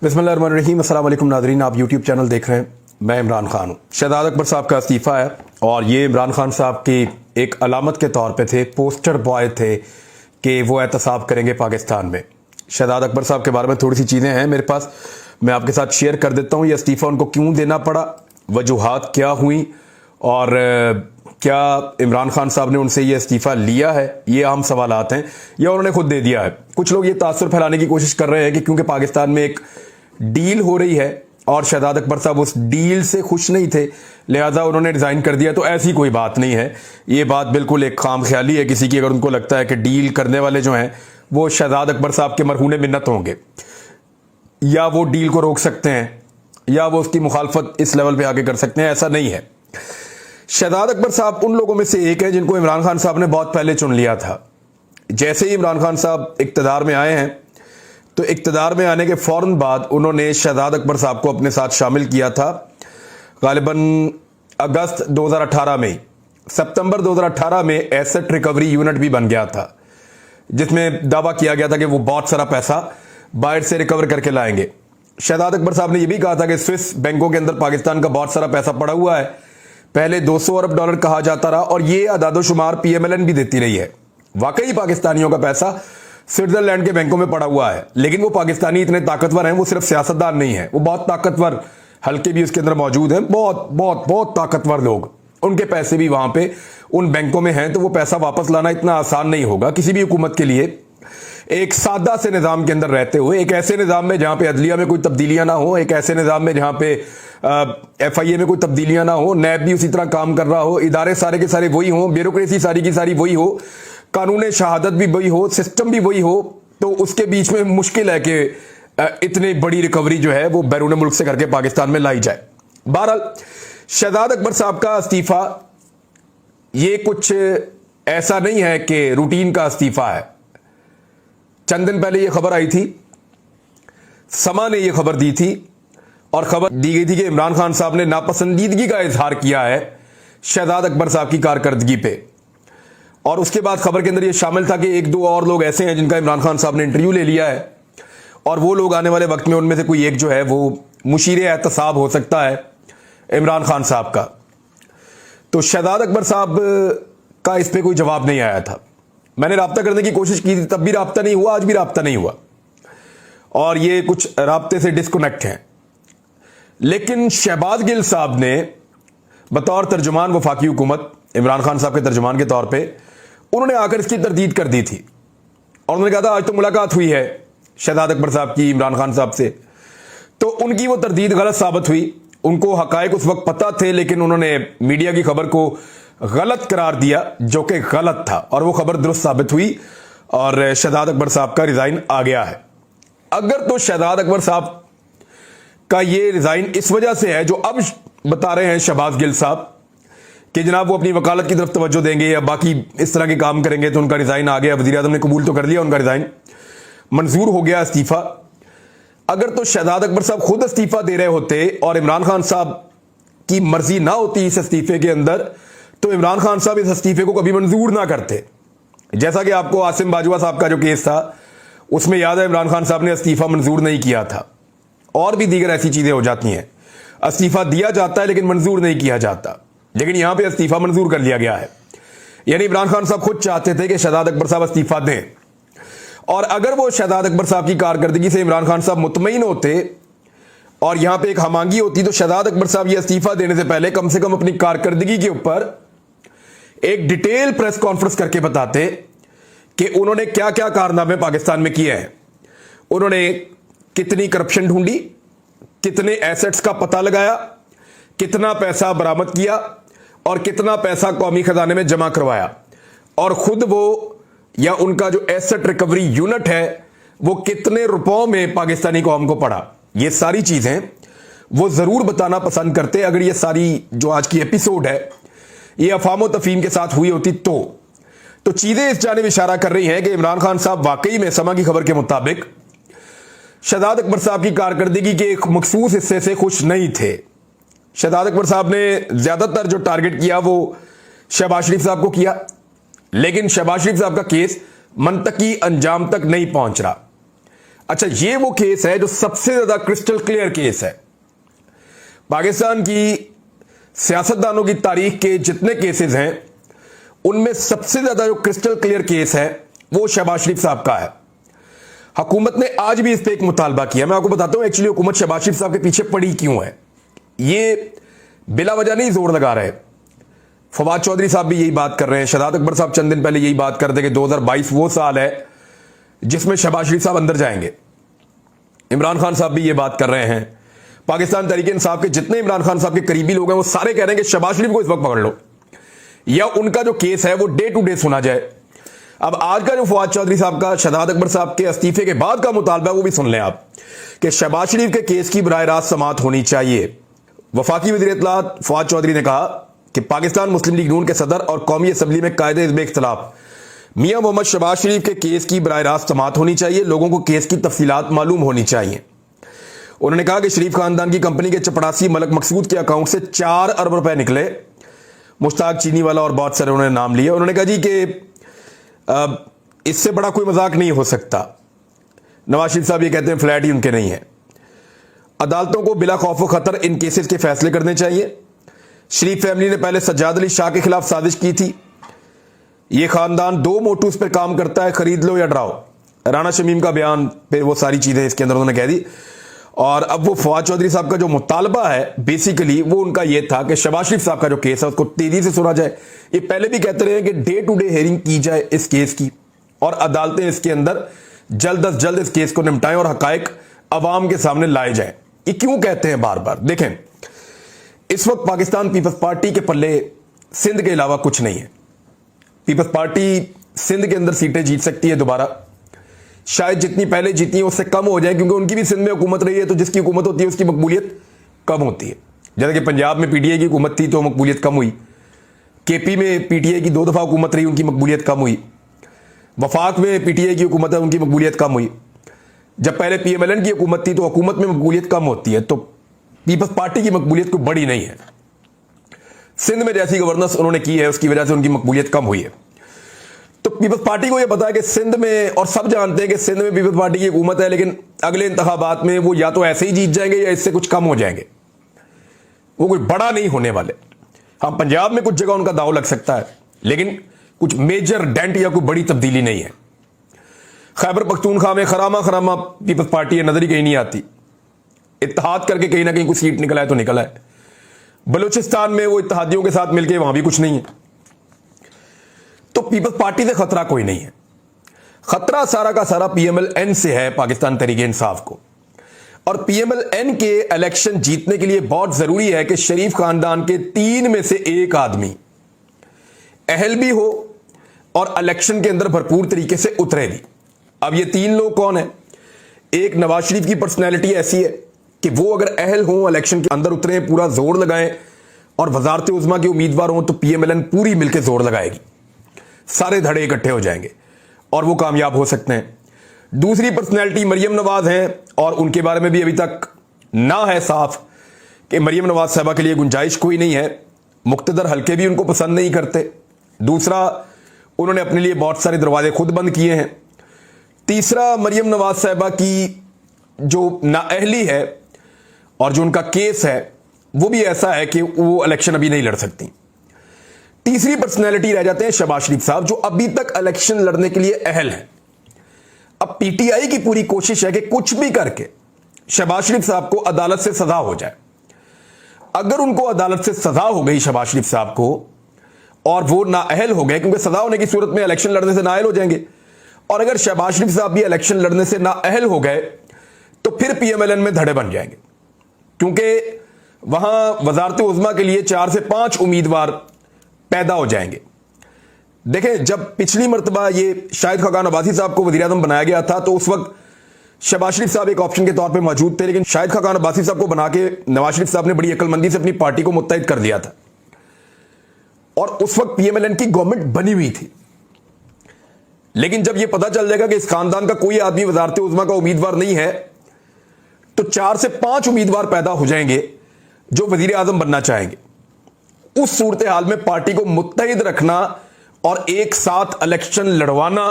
बिस्मिल्लाहिर्रहमानिर्रहीम। अस्सलाम वालेकुम नाज़रीन, आप यूट्यूब चैनल देख रहे हैं। मैं इमरान खान हूँ। शहजाद अकबर साहब का इस्तीफ़ा है और ये इमरान खान साहब की एक अलामत के तौर पे थे, पोस्टर बॉय थे कि वो एहतसाब करेंगे पाकिस्तान में। शहजाद अकबर साहब के बारे में थोड़ी सी चीज़ें हैं मेरे पास, मैं आपके साथ शेयर कर देता हूँ। ये इस्तीफ़ा उनको क्यों देना पड़ा, वजूहात क्या हुई और क्या इमरान खान साहब ने उनसे ये इस्तीफ़ा लिया है, ये अहम सवालात हैं, या उन्होंने खुद दे दिया है। कुछ लोग ये तासुर फैलाने की कोशिश कर रहे हैं कि क्योंकि पाकिस्तान में एक डील हो रही है और शहजाद अकबर साहब उस डील से खुश नहीं थे, लिहाजा उन्होंने रिजाइन कर दिया। तो ऐसी कोई बात नहीं है, ये बात बिल्कुल एक खाम ख्याली है किसी की, अगर उनको लगता है कि डील करने वाले जो हैं वो शहजाद अकबर साहब के मरहूने मिन्नत होंगे या वो डील को रोक सकते हैं या वो उसकी मुखालफत इस लेवल पे आगे कर सकते हैं, ऐसा नहीं है। शहजाद अकबर साहब उन लोगों में से एक है जिनको इमरान खान साहब ने बहुत पहले चुन लिया था। जैसे ही इमरान खान साहब इक्तदार में आए हैं तो इक्तदार में आने के फौरन बाद उन्होंने शहजाद अकबर साहब को अपने साथ शामिल किया था। गालिबन अगस्त 2018 में, सितंबर 2018 में एसेट रिकवरी यूनिट भी बन गया था, जिसमें दावा किया गया था कि वो बहुत सारा पैसा बाहर से रिकवर करके लाएंगे। शहजाद अकबर साहब ने यह भी कहा था कि स्विस बैंकों के अंदर पाकिस्तान का बहुत सारा पैसा पड़ा हुआ है। पहले 200 अरब डॉलर कहा जाता रहा और ये अदादोशुमार पीएमएलएन भी देती रही है। वाकई पाकिस्तानियों का पैसा स्विट्जरलैंड के बैंकों में पड़ा हुआ है, लेकिन वो पाकिस्तानी इतने ताकतवर हैं, वो सिर्फ सियासतदान नहीं है, वो बहुत ताकतवर हल्के भी उसके अंदर मौजूद हैं, बहुत बहुत बहुत ताकतवर लोग, उनके पैसे भी वहां पे उन बैंकों में हैं। तो वो पैसा वापस लाना इतना आसान नहीं होगा किसी भी हुकूमत के लिए। एक सादा से निज़ाम के अंदर रहते हुए, एक ऐसे निज़ाम में जहां पे अदलिया में कोई तब्दीलियां ना हो, एक ऐसे निज़ाम में जहां पे FIA में कोई तब्दीलियां ना हो, नैब भी उसी तरह काम कर रहा हो, इदारे सारे के सारे वही हों, ब्यूरोक्रेसी सारी की सारी वही हो, कानून शहादत भी वही हो, सिस्टम भी वही हो, तो उसके बीच में मुश्किल है कि इतनी बड़ी रिकवरी जो है वो बैरून मुल्क से करके पाकिस्तान में लाई जाए। बहरहाल शहजाद अकबर साहब का इस्तीफा ये कुछ ऐसा नहीं है कि रूटीन का इस्तीफा है। चंद दिन पहले यह खबर आई थी, समा ने यह खबर दी थी और खबर दी गई थी कि इमरान खान साहब ने नापसंदीदगी का इजहार किया है शहजाद अकबर साहब की कारकर्दगी पे। और उसके बाद खबर के अंदर यह शामिल था कि एक दो और लोग ऐसे हैं जिनका इमरान खान साहब ने इंटरव्यू ले लिया है और वो लोग आने वाले वक्त में उनमें से कोई एक जो है वो मुशीर एहतसाब हो सकता है इमरान खान साहब का। तो शहजाद अकबर साहब का इस पर कोई जवाब नहीं आया था। मैंने राब्ता करने की कोशिश की थी, तब भी राब्ता नहीं हुआ, आज भी राब्ता नहीं हुआ और ये कुछ राब्ते से डिस्कनेक्ट हैं। लेकिन शहबाज गिल साहब ने बतौर तर्जुमान वफाकी हुकूमत, इमरान खान साहब के तर्जुमान के तौर पे, उन्होंने आकर इसकी तरदीद कर दी थी और उन्होंने कहा था आज तो मुलाकात हुई है शहजाद अकबर साहब की इमरान खान साहब से। तो उनकी वो तरदीद गलत साबित हुई। उनको हकायक उस वक्त पता थे, लेकिन उन्होंने मीडिया की खबर को गलत करार दिया जो कि गलत था और वो खबर दुरुस्त साबित हुई और शहजाद अकबर साहब का रिजाइन आ गया है। अगर तो शहजाद अकबर साहब का ये रिजाइन इस वजह से है जो अब बता रहे हैं शहबाज गिल साहब कि जनाब वो अपनी वकालत की तरफ तवज्जो देंगे या बाकी इस तरह के काम करेंगे, तो उनका रिजाइन आ गया, वजीर आज़म ने कबूल तो कर लिया, उनका रिजाइन मंजूर हो गया इस्तीफा। अगर तो शहजाद अकबर साहब खुद इस्तीफा दे रहे होते और इमरान खान साहब की मर्जी ना होती इस इस्तीफे के अंदर, तो इमरान खान साहब इस इस्तीफे को कभी मंजूर ना करते। जैसा कि आपको आसिम बाजवा साहब का जो केस था उसमें याद है, इमरान खान साहब ने इस्तीफा मंजूर नहीं किया था और भी दीगर ऐसी चीजें हो जाती हैं। इस्तीफा दिया जाता है लेकिन मंजूर नहीं किया जाता, लेकिन यहां पे इस्तीफा मंजूर कर लिया गया है। यानी इमरान खान साहब खुद चाहते थे कि शहजाद अकबर साहब इस्तीफा दें और अगर वो शहजाद अकबर साहब की कारकर्दगी से इमरान खान साहब मुतमईन होते और यहां पे एक हमांगी होती, तो शहजाद अकबर साहब ये इस्तीफा देने से पहले कम से कम अपनी कारकर्दगी के ऊपर एक डिटेल प्रेस कॉन्फ्रेंस करके बताते कि उन्होंने क्या क्या कारनामे पाकिस्तान में किए हैं, उन्होंने कितनी करप्शन ढूंढी, कितने एसेट्स का पता लगाया, कितना पैसा बरामद किया और कितना पैसा कौमी खजाने में जमा करवाया, और खुद वो या उनका जो एसेट रिकवरी यूनिट है वो कितने रुपयों में पाकिस्तानी कौम को पड़ा। ये सारी चीजें वो जरूर बताना पसंद करते। अगर ये सारी जो आज की एपिसोड है ये अफाम व तफहीम के साथ हुई होती तो चीजें इस जानिब इशारा कर रही हैं कि इमरान खान साहब वाकई में समा की खबर के मुताबिक शहजाद अकबर साहब की कारकर्दगी के एक मखसूस हिस्से से खुश नहीं थे। शहजाद अकबर साहब ने ज्यादातर जो टारगेट किया वो शहबाज शरीफ साहब को किया, लेकिन शहबाज शरीफ साहब का केस मंतकी अंजाम तक नहीं पहुंच रहा। अच्छा, ये वो केस है जो सबसे ज्यादा क्रिस्टल क्लियर केस है। पाकिस्तान की सियासतदानों की तारीख के जितने केसेस हैं उनमें सबसे ज्यादा जो क्रिस्टल क्लियर केस है वो शहबाज शरीफ साहब का है। हुकूमत ने आज भी इस पर एक मुतालबा किया। मैं आपको बताता हूं एक्चुअली हुकूमत शहबाज शरीफ साहब के पीछे पड़ी क्यों है। ये बिला वजह नहीं जोर लगा रहे। फवाद चौधरी साहब भी यही बात कर रहे हैं, शहजाद अकबर साहब चंद दिन पहले यही बात करते कि 2022 वो साल है जिसमें शहबाज शरीफ साहब अंदर जाएंगे। इमरान खान साहब भी ये बात कर रहे हैं। पाकिस्तान तहरीक इंसाफ के जितने इमरान खान साहब के करीबी लोग हैं वो सारे कह रहे हैं कि शहबाज शरीफ को इस वक्त पकड़ लो या उनका जो केस है वो डे टू डे सुना जाए। अब आज का जो फवाद चौधरी साहब का शहजाद अकबर साहब के इस्तीफे के बाद का मुतालबा है वो भी सुन लें आप कि शहबाज शरीफ के केस की बराह रास्त समाअत होनी चाहिए। वफाकी वज़ीर इत्तलाआत फवाद चौधरी ने कहा कि पाकिस्तान मुस्लिम लीग नून के सदर और कौमी असम्बली में कायदे हिज़्ब इख्तिलाफ मियां मोहम्मद शहबाज शरीफ के केस की बराह रास्त समाअत होनी चाहिए। लोगों को केस की तफसीलात मालूम होनी चाहिए। उन्होंने कहा कि शरीफ खानदान की कंपनी के चपड़ासी मलक मकसूद के अकाउंट से 4 अरब रुपए निकले। मुश्ताक चीनी वाला और बहुत सारे उन्होंने नाम लिए। उन्होंने कहा जी कि इससे बड़ा कोई मजाक नहीं हो सकता। नवाज शरीफ साहब ये कहते हैं फ्लैट ही उनके नहीं है। अदालतों को बिला खौफ व खतर इन केसेस के फैसले करने चाहिए। शरीफ फैमिली ने पहले सज्जाद अली शाह के खिलाफ साजिश की थी। यह खानदान 2 मोटूस पर काम करता है, खरीद लो या डराओ। राना शमीम का बयान पे वो सारी चीजें इसके अंदर उन्होंने कह दी। और अब वो फवाद चौधरी साहब का जो मुतालबा है बेसिकली वो उनका ये था कि शहबाज शरीफ साहब का जो केस है उसको तेजी से सुना जाए। ये पहले भी कहते रहे कि डे टू डे हेयरिंग की जाए इस केस की और अदालतें इसके अंदर जल्द अज जल्द इस केस को निपटाएं और हकायक अवाम के सामने लाए जाएं। ये क्यों कहते हैं बार बार? देखें, इस वक्त पाकिस्तान पीपल्स पार्टी के पल्ले सिंध के अलावा कुछ नहीं है। पीपल्स पार्टी सिंध के अंदर सीटें जीत सकती है दोबारा, शायद जितनी पहले जीती है उससे कम हो जाए क्योंकि उनकी भी सिंध में हुकूमत रही है तो जिसकी हुकूमत होती है उसकी मकबूलियत कम होती है। जैसे कि पंजाब में पीटीआई की हुकूमत थी तो मकबूलियत कम हुई। केपी में पीटीआई की 2 दफा हुकूमत रही, उनकी मकबूलियत कम हुई। वफाक में पीटीआई की हुकूमत है, उनकी मकबूलियत कम हुई। जब पहले पीएमएलएन की हुकूमत थी तो हुकूमत में मकबूलियत कम होती है, तो पीपल्स पार्टी की मकबूलियत कोई बड़ी नहीं है। सिंध में जैसी गवर्नेंस उन्होंने की है उसकी वजह से उनकी मकबूलियत कम हुई है। तो पीपल्स पार्टी को यह पता है कि सिंध में, और सब जानते हैं कि सिंध में पीपल्स पार्टी की हुकूमत है, लेकिन अगले इंतखाबात में वो या तो ऐसे ही जीत जाएंगे या इससे कुछ कम हो जाएंगे। वो कोई बड़ा नहीं होने वाले। हाँ, पंजाब में कुछ जगह उनका दाव लग सकता है लेकिन कुछ मेजर डेंट या कोई बड़ी तब्दीली नहीं है। खैबर पख्तूनख्वा में खरामा खरामा पीपल्स पार्टी है, नजर ही कहीं नहीं आती। इत्तेहाद करके कहीं ना कहीं कुछ सीट निकला है तो निकला है। बलूचिस्तान में वो इत्तेहादियों के साथ मिलकर वहां भी कुछ नहीं है। तो पीपल्स पार्टी से खतरा कोई नहीं है। खतरा सारा का सारा पीएमएलएन से है, पाकिस्तान तहरीक इंसाफ को। और पीएमएलएन के इलेक्शन जीतने के लिए बहुत जरूरी है कि शरीफ खानदान के 3 में से 1 आदमी अहल भी हो और इलेक्शन के अंदर भरपूर तरीके से उतरे भी। अब ये 3 लोग कौन है? एक, नवाज शरीफ की पर्सनैलिटी ऐसी है कि वो अगर अहल हो, इलेक्शन के अंदर उतरे, पूरा जोर लगाएं और वजारत उज़्मा के उम्मीदवार हों तो पीएमएलएन पूरी मिलकर जोर लगाएगी। सारे धड़े इकट्ठे हो जाएंगे और वो कामयाब हो सकते हैं। दूसरी पर्सनैलिटी मरियम नवाज हैं और उनके बारे में भी अभी तक ना है साफ कि मरियम नवाज साहबा के लिए गुंजाइश कोई नहीं है। मुक्तदर हल्के भी उनको पसंद नहीं करते। दूसरा, उन्होंने अपने लिए बहुत सारे दरवाजे खुद बंद किए हैं। तीसरा, मरियम नवाज साहबा की जो नाअहली है और जो उनका केस है वो भी ऐसा है कि वो इलेक्शन अभी नहीं लड़ सकती। तीसरी पर्सनैलिटी रह जाते हैं शहबाज शरीफ साहब, जो अभी तक इलेक्शन लड़ने के लिए अहल हैं। अब पीटीआई की पूरी कोशिश है कि कुछ भी करके शहबाज शरीफ साहब को अदालत से सजा हो जाए। अगर उनको अदालत से सजा हो गई शहबाज शरीफ साहब को और वो नाअहल हो गए, क्योंकि सजा होने की सूरत में इलेक्शन लड़ने से नाअहल हो जाएंगे, और अगर शहबाज शरीफ साहब भी इलेक्शन लड़ने से नाअहल हो गए तो फिर पीएमएलएन में धड़े बन जाएंगे, क्योंकि वहां वजारत उज़्मा के लिए 4 से 5 उम्मीदवार पैदा हो जाएंगे। देखें, जब पिछली मरतबा ये शाहिद खाकान अब्बासी साहब को वज़ीर आज़म बनाया गया था तो उस वक्त शहबाज शरीफ साहब एक ऑप्शन के तौर पे मौजूद थे, लेकिन शाहिद खाकान अब्बासी साहब को बना के नवाज शरीफ साहब ने बड़ी अक्लमंदी से अपनी पार्टी को मुत्तहिद कर दिया था और उस वक्त पीएमएलएन की गवर्नमेंट बनी हुई थी। लेकिन जब यह पता चल जाएगा कि इस खानदान का कोई आदमी वजारत उज़्मा का उम्मीदवार नहीं है तो 4 से 5 उम्मीदवार पैदा हो जाएंगे जो वज़ीर आज़म बनना चाहेंगे। उस सूरत हाल में पार्टी को मुत्तहिद रखना और एक साथ इलेक्शन लड़वाना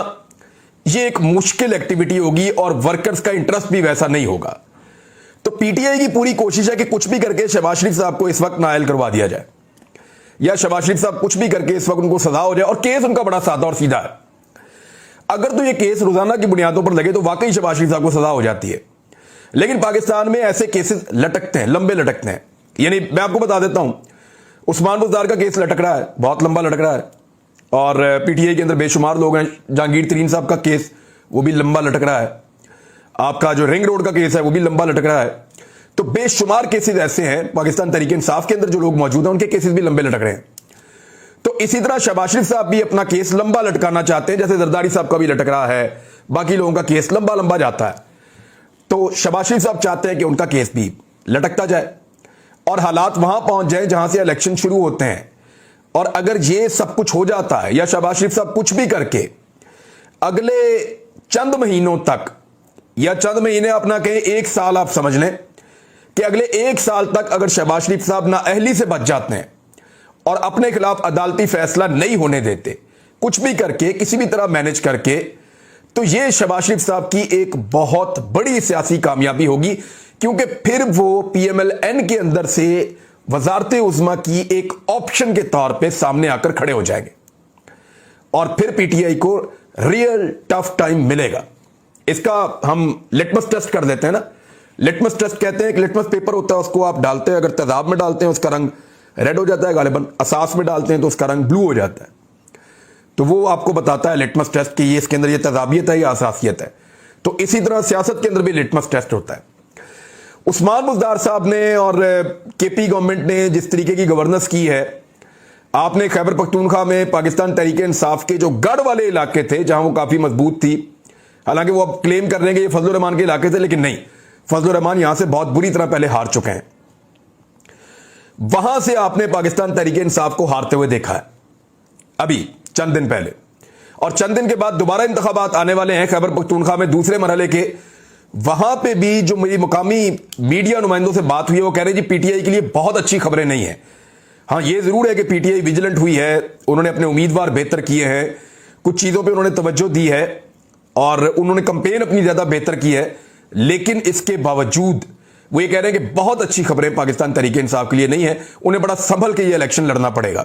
ये एक मुश्किल एक्टिविटी होगी और वर्कर्स का इंटरेस्ट भी वैसा नहीं होगा। तो पीटीआई की पूरी कोशिश है कि कुछ भी करके शहबाज शरीफ साहब को इस वक्त नाअहल करवा दिया जाए, या शहबाज शरीफ साहब कुछ भी करके इस वक्त उनको सजा हो जाए। और केस उनका बड़ा सादा और सीधा है। अगर तो ये केस रोजाना की बुनियादों पर लगे तो वाकई शहबाज शरीफ साहब को सजा हो जाती है। लेकिन पाकिस्तान में ऐसे केसेस लटकते हैं, लंबे लटकते हैं। यानी मैं आपको बता देता हूं, उस्मान बुज़दार का केस लटक रहा है, बहुत लंबा लटक रहा है। और पीटीआई के अंदर बेशुमार लोग हैं। जहांगीर तरीन साहब का केस वो भी लंबा लटक रहा है। आपका जो रिंग रोड का केस है वो भी लंबा लटक रहा है। तो बेशुमार केसेस ऐसे हैं पाकिस्तान तहरीक इंसाफ के अंदर जो लोग मौजूद हैं उनके केसेस भी लंबे लटक रहे हैं। तो इसी तरह शहबाज शरीफ साहब भी अपना केस लंबा लटकाना चाहते हैं, जैसे जरदारी साहब का भी लटक रहा है, बाकी लोगों का केस लंबा लंबा जाता है। तो शहबाज शरीफ साहब चाहते हैं कि उनका केस भी लटकता जाए और हालात वहां पहुंच जाए जहां से इलेक्शन शुरू होते हैं। और अगर ये सब कुछ हो जाता है या शहबाज शरीफ साहब कुछ भी करके अगले चंद महीनों तक, या चंद महीने अपना कहें एक साल, आप समझ लें कि अगले एक साल तक अगर शहबाज शरीफ साहब नाअहली से बच जाते हैं और अपने खिलाफ अदालती फैसला नहीं होने देते, कुछ भी करके किसी भी तरह मैनेज करके, तो यह शहबाज शरीफ साहब की एक बहुत बड़ी सियासी कामयाबी होगी। क्योंकि फिर वो पीएमएलएन के अंदर से वजारत उज़्मा की एक ऑप्शन के तौर पे सामने आकर खड़े हो जाएंगे और फिर पीटीआई को रियल टफ टाइम मिलेगा। इसका हम लिटमस टेस्ट कर देते हैं ना। लिटमस टेस्ट कहते हैं, एक लिटमस पेपर होता है, उसको आप डालते हैं, अगर तेजाब में डालते हैं उसका रंग रेड हो जाता है गालिबन, असास में डालते हैं तो उसका रंग ब्लू हो जाता है। तो वो आपको बताता है लिटमस टेस्ट कि ये इसके अंदर ये तेजाबियत है या असासियत है। तो इसी तरह सियासत के अंदर भी लिटमस टेस्ट होता है। उस्मान बुज़दार साहब ने और केपी गवर्नमेंट ने जिस तरीके की गवर्नेंस की है, आपने खैबर पख्तूनख्वा में पाकिस्तान तहरीक इंसाफ के जो गढ़ वाले इलाके थे जहां वो काफी मजबूत थी, हालांकि वो अब क्लेम कर रहे हैं कि ये फजलुर रहमान के इलाके थे, लेकिन नहीं, फजलुर रहमान यहां से बहुत बुरी तरह पहले हार चुके हैं। वहां से आपने पाकिस्तान तहरीक इंसाफ को हारते हुए देखा है अभी चंद दिन पहले, और चंद दिन के बाद दोबारा इंतखाबात आने वाले हैं खैबर पख्तूनख्वा में दूसरे मरहले के। वहां पे भी जो मेरी मुकामी मीडिया नुमाइंदों से बात हुई है वो कह रहे हैं जी पीटीआई के लिए बहुत अच्छी खबरें नहीं है। हाँ, ये जरूर है कि पीटीआई विजिलेंट हुई है, उन्होंने अपने उम्मीदवार बेहतर किए हैं, कुछ चीजों पे उन्होंने तवज्जो दी है और उन्होंने कंपेन अपनी ज्यादा बेहतर की है। लेकिन इसके बावजूद वो ये कह रहे हैं कि बहुत अच्छी खबरें पाकिस्तान तहरीक इंसाफ के लिए नहीं है, उन्हें बड़ा संभल के ये इलेक्शन लड़ना पड़ेगा।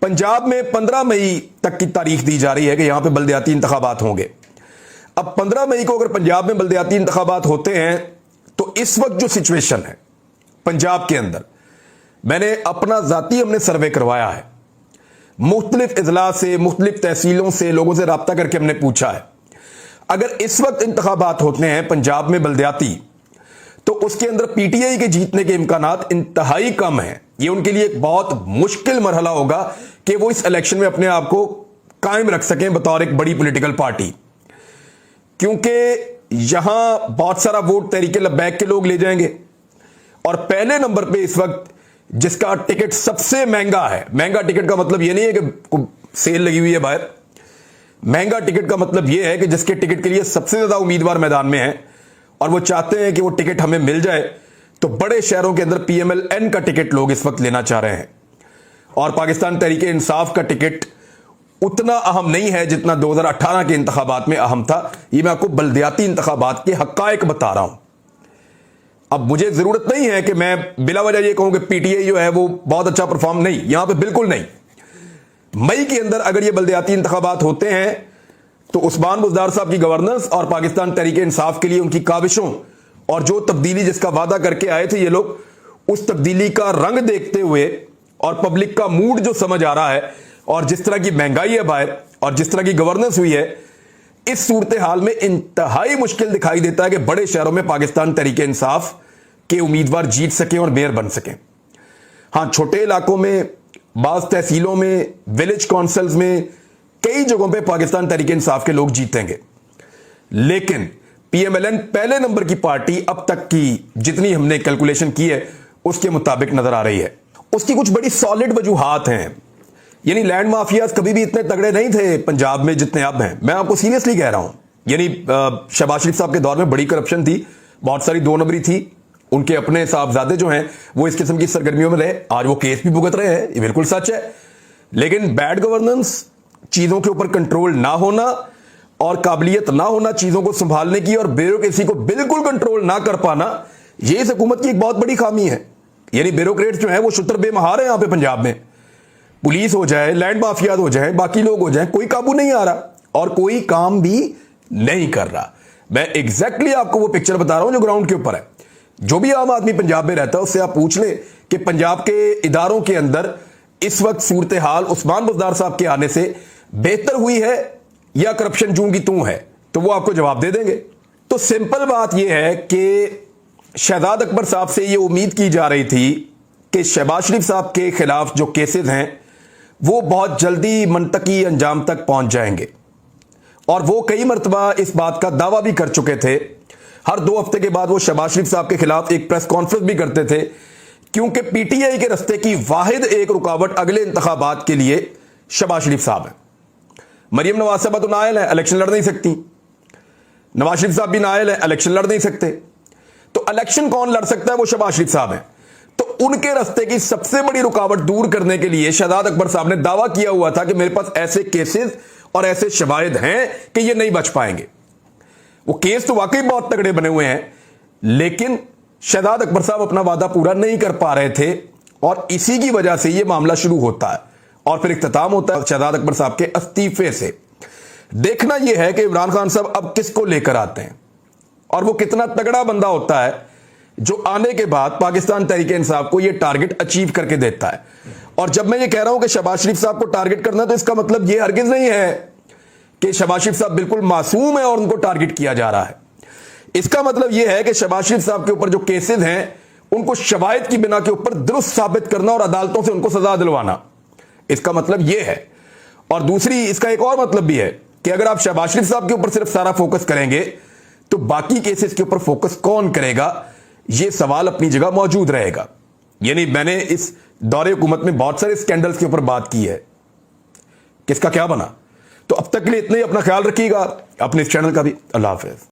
पंजाब में 15 मई तक की तारीख दी जा रही है कि यहां पे बल्दियाती इंतखाबात होंगे। अब 15 मई को अगर पंजाब में बल्दियाती इंतखाबात होते हैं तो इस वक्त जो सिचुएशन है पंजाब के अंदर, मैंने अपना जाती हमने सर्वे करवाया है, मुख्तलिफ इजलास से, मुख्तलिफ तहसीलों से लोगों से रब्ता करके हमने पूछा है, अगर इस वक्त इंतखाबात होते हैं पंजाब में बल्दियाती तो उसके अंदर पीटीआई के जीतने के इम्कानात इंतहाई कम है। ये उनके लिए एक बहुत मुश्किल मरहला होगा कि वो इस इलेक्शन में अपने आप को कायम रख सकें बतौर एक बड़ी पॉलिटिकल पार्टी, क्योंकि यहां बहुत सारा वोट तहरीक लब्बैक के लोग ले जाएंगे और पहले नंबर पे इस वक्त जिसका टिकट सबसे महंगा है, महंगा टिकट का मतलब यह नहीं है कि सेल लगी हुई है बाहर, महंगा टिकट का मतलब यह है कि जिसके टिकट के लिए सबसे ज्यादा उम्मीदवार मैदान में हैं और वो चाहते हैं कि वो टिकट हमें मिल जाए। तो बड़े शहरों के अंदर पीएमएलएन का टिकट लोग इस वक्त लेना चाह रहे हैं और पाकिस्तान तहरीक इंसाफ का टिकट उतना अहम नहीं है जितना 2018 के इंतखाबात में अहम था। ये मैं आपको बल्दियाती इंतखाबात के हकायक बता रहा हूं। अब मुझे जरूरत नहीं है कि मैं बिला वजह ये कहूं कि पीटीआई जो है वो बहुत अच्छा परफॉर्म, नहीं, यहां पे बिल्कुल नहीं। मई के अंदर अगर ये बल्दियाती इंतखाबात होते हैं तो उस्मान बुज़दार साहब की गवर्नेंस और पाकिस्तान तहरीक इंसाफ के लिए उनकी काविशों और जो तब्दीली जिसका वादा करके आए थे ये लोग, उस तब्दीली का रंग देखते हुए और पब्लिक का मूड जो समझ आ रहा है और जिस तरह की महंगाई है बाहर और जिस तरह की गवर्नेंस हुई है, इस सूरत हाल में इंतहाई मुश्किल दिखाई देता है कि बड़े शहरों में पाकिस्तान तहरीक इंसाफ के उम्मीदवार जीत सकें और मेयर बन सकें। हां, छोटे इलाकों में, बाज़ तहसीलों में, विलेज काउंसिल्स में, कई जगहों पे पाकिस्तान तहरीक इंसाफ के लोग जीतेंगे, लेकिन पीएमएलएन पहले नंबर की पार्टी अब तक की जितनी हमने कैलकुलेशन की है उसके मुताबिक नजर आ रही है। उसकी कुछ बड़ी सॉलिड वजूहात हैं। यानी लैंड माफियाज कभी भी इतने तगड़े नहीं थे पंजाब में जितने अब हैं, मैं आपको सीरियसली कह रहा हूं। यानी शहबाज शरीफ साहब के दौर में बड़ी करप्शन थी, बहुत सारी दो नंबरी थी, उनके अपने साहबजादे जो हैं वो इस किस्म की सरगर्मियों में रहे, आज वो केस भी भुगत रहे हैं, ये बिल्कुल सच है। लेकिन बैड गवर्नेंस, चीजों के ऊपर कंट्रोल ना होना और काबिलियत ना होना चीजों को संभालने की और ब्यूरोक्रेसी को बिल्कुल कंट्रोल ना कर पाना, ये इस हुकूमत की एक बहुत बड़ी खामी है। यानी ब्यूरोक्रेट्स जो है वो शुतर बेमहार है यहां पे पंजाब में। पुलिस हो जाए, लैंड माफियाज हो जाए, बाकी लोग हो जाए, कोई काबू नहीं आ रहा और कोई काम भी नहीं कर रहा। मैं एग्जैक्टली आपको वो पिक्चर बता रहा हूं जो ग्राउंड के ऊपर है। जो भी आम आदमी पंजाब में रहता है उससे आप पूछ लें कि पंजाब के इदारों के अंदर इस वक्त सूरत हाल उस्मान बुज़दार साहब के आने से बेहतर हुई है या करप्शन जूं की तूं है, तो वो आपको जवाब दे देंगे। तो सिंपल बात यह है कि शहजाद अकबर साहब से यह उम्मीद की जा रही थी कि शहबाज शरीफ साहब के खिलाफ जो केसेस हैं वो बहुत जल्दी मंतकी अंजाम तक पहुंच जाएंगे और वो कई मरतबा इस बात का दावा भी कर चुके थे। हर 2 हफ्ते के बाद वो शहबाज शरीफ साहब के खिलाफ एक प्रेस कॉन्फ्रेंस भी करते थे, क्योंकि पीटीआई के रस्ते की वाहिद एक रुकावट अगले इंतखाबात के लिए शहबाज शरीफ साहब है। मरियम नवाज साहब तो नायल है, इलेक्शन लड़ नहीं सकती। नवाज शरीफ साहब भी नायल है, इलेक्शन लड़ नहीं सकते। तो इलेक्शन कौन लड़ सकता है? वो शहबाज शरीफ साहब है। तो उनके रस्ते की सबसे बड़ी रुकावट दूर करने के लिए शहजाद अकबर साहब ने दावा किया हुआ था कि मेरे पास ऐसे केसेस और ऐसे शवाहिद हैं कि ये नहीं बच पाएंगे। वो केस तो वाकई बहुत तगड़े बने हुए हैं, लेकिन शहजाद अकबर साहब अपना वादा पूरा नहीं कर पा रहे थे और इसी की वजह से यह मामला शुरू होता है और फिर इख्तिताम होता है शहजाद अकबर साहब के इस्तीफे से। देखना यह है कि इमरान खान साहब अब किसको लेकर आते हैं और वो कितना तगड़ा बंदा होता है जो आने के बाद पाकिस्तान तहरीक-ए-इंसाफ को यह टारगेट अचीव करके देता है। और जब मैं ये कह रहा हूं कि शहबाज शरीफ साहब को टारगेट करना, तो इसका मतलब यह हरगिज नहीं है कि शहबाज शरीफ साहब बिल्कुल मासूम है और उनको टारगेट किया जा रहा है। इसका मतलब यह है कि शहबाज शरीफ साहब के ऊपर जो केसेस हैं उनको शवाहिद की बिना के ऊपर दुरुस्त साबित करना और अदालतों से उनको सजा दिलवाना, इसका मतलब यह है। और दूसरी, इसका एक और मतलब भी है कि अगर आप शहबाज शरीफ साहब के ऊपर सिर्फ सारा फोकस करेंगे तो बाकी केसेस के ऊपर फोकस कौन करेगा, यह सवाल अपनी जगह मौजूद रहेगा। यानी मैंने इस दौरे हुकूमत में बहुत सारे स्कैंडल्स के ऊपर बात की है, किसका क्या बना। तो अब तक के लिए इतना ही। अपना ख्याल रखिएगा, अपने इस चैनल का भी। अल्लाह हाफिज।